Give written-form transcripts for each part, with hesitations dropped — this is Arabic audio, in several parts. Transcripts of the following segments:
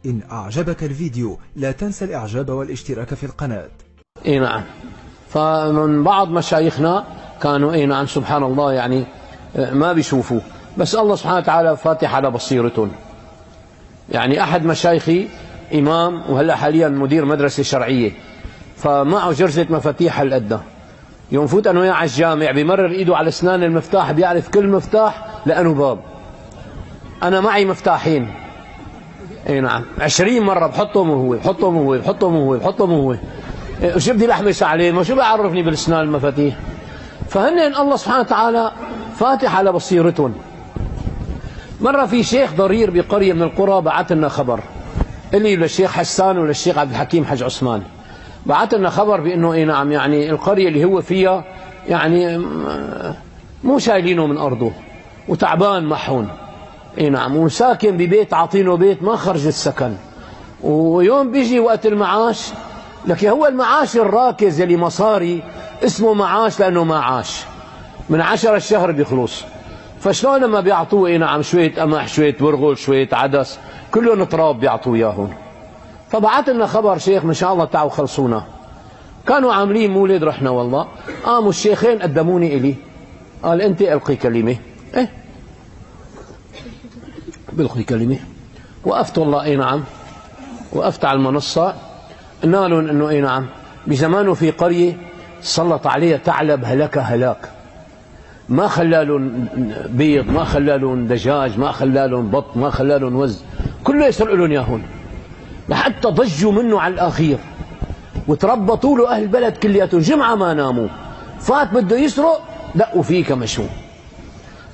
إن أعجبك الفيديو لا تنسى الإعجاب والاشتراك في القناة. نعم. فمن بعض مشايخنا كانوا نعم سبحان الله يعني ما بيشوفوا، بس الله سبحانه وتعالى فاتح على بصيرتهم. يعني أحد مشايخي إمام وهلا حاليا مدير مدرسة شرعية، فمعه جرزة مفاتيح هالقد، يوم فوت أنا وياه على الجامع بمرر إيده على أسنان المفتاح، بيعرف كل مفتاح لأنه باب. أنا معي مفتاحين نعم 20 مرة بحطهم وهو بحطهم وهو بحطهم وهو بحطهم وهو، وشو بدي لحمس عليه؟ ما شو بيعرفني بالأسنان المفاتيح؟ فهن الله سبحانه وتعالى فاتح على بصيرتهم. مرة في شيخ ضرير بقرية من القرى بعث لنا خبر، إلي للشيخ حسان وللشيخ عبد الحكيم حج عثمان، بعث لنا خبر بأنه نعم يعني القرية اللي هو فيها يعني مو شايلينه من أرضه وتعبان محون نعم، وساكن ببيت عاطينه بيت ما خرج السكن، ويوم بيجي وقت المعاش لك هو المعاش الراكز اللي مصاري اسمه معاش لأنه ما عاش، من 10 الشهر بيخلص. فشلون لما بيعطوه نعم شوية قمح شوية ورغل شوية عدس كلهم تراب بيعطوه اياهم. فبعت لنا خبر شيخ ان شاء الله تعالوا خلصونا. كانوا عاملين مولد، رحنا والله قاموا الشيخين قدموني إلي، قال انت القي كلمة. ايه بلقي كلمة. وقفت والله نعم، وقفت على المنصة، قلنا لهم انه نعم بزمانه في قرية سلط عليها ثعلب هلك هلاك، ما خلى لهم بيض، ما خلى لهم دجاج، ما خلى لهم بط، ما خلى لهم وز، كله يسرق لهم اياهم، لحتى ضجوا منه على الاخير وتربطوا له اهل البلد كلياتهم. جمعه ما ناموا، فات بده يسرق دقوا فيه كمشوا،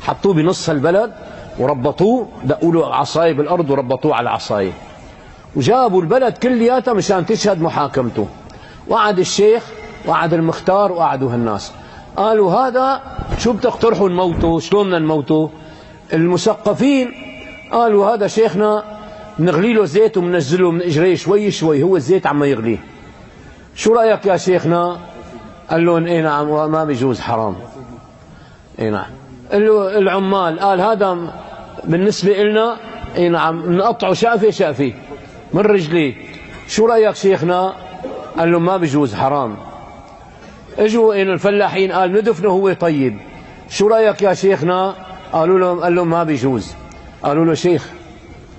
حطوه بنص البلد وربطوه، دقوا له عصايه بالارض وربطوه على العصايه، وجابوا البلد كلياتها مشان تشهد محاكمته. وقعد الشيخ وقعد المختار وقعدوا هالناس، قالوا هذا شو بتقترحوا نموته؟ شلون بدنا نموته؟ المثقفين قالوا هذا شيخنا بنغلي له زيت وبننزله من اجريه شوي شوي، هو الزيت عم يغليه، شو رايك يا شيخنا؟ قال لهم نعم ما بيجوز حرام. نعم. قال له العمال، قال هذا بالنسبه لنا نعم نقطعه شقفه شقفه من رجليه، شو رايك شيخنا؟ قال له ما بيجوز حرام. اجوا الفلاحين، قال ندفنه هو طيب، شو رايك يا شيخنا؟ قالوا له، قال له ما بيجوز. قالوا له شيخ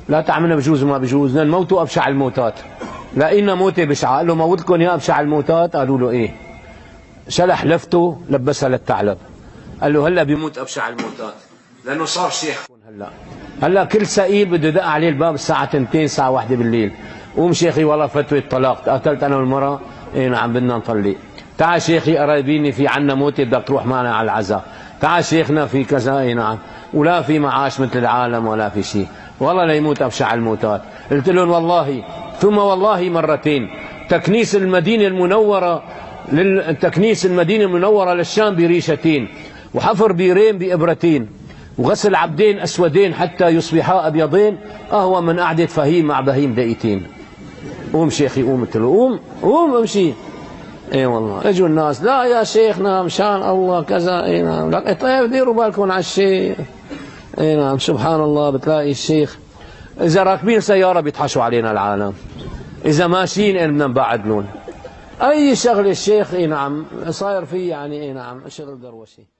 لا تعملنا بجوز وما بجوز، بدنا نموتوا ابشع الموتات، لقينا موته بشعه. قال له موتكم يا ابشع الموتات؟ قالوا له ايه. شلح لفته لبسها للثعلب، قال له هلا بيموت ابشع الموتات لانه صار شيخ. هلا كل سئيل بده يدق عليه الباب الساعه 2 الساعه 1 بالليل، قوم شيخي والله فتوى طلاق، قتلت انا والمراه نعم بدنا نطلق، تعال شيخي قرايبيني في عنا موتة بدك تروح معنا على العزاء، تعال شيخنا في كذا نعم، ولا في معاش مثل العالم ولا في شيء، والله ليموت أبشع الموتات. قلت لهم والله ثم والله مرتين، تكنيس المدينة المنورة للشام بريشتين، وحفر بيرين بإبرتين، وغسل عبدين أسودين حتى يصبحا أبيضين، أهوى من قعدة فهيم مع بهيم دقيقتين. قوم شيخي قوم. قلت له قوم امشي. اي والله اجوا الناس، لا يا شيخنا مشان الله كذا. اي نعم. لك طيب ديروا بالكم على الشيخ. اي نعم سبحان الله، بتلاقي الشيخ اذا راكبين سياره بيطحشوا علينا العالم، اذا ماشيين بدنا نبعد لهم اي شغله الشيخ نعم صاير فيه يعني نعم شغل دروشه.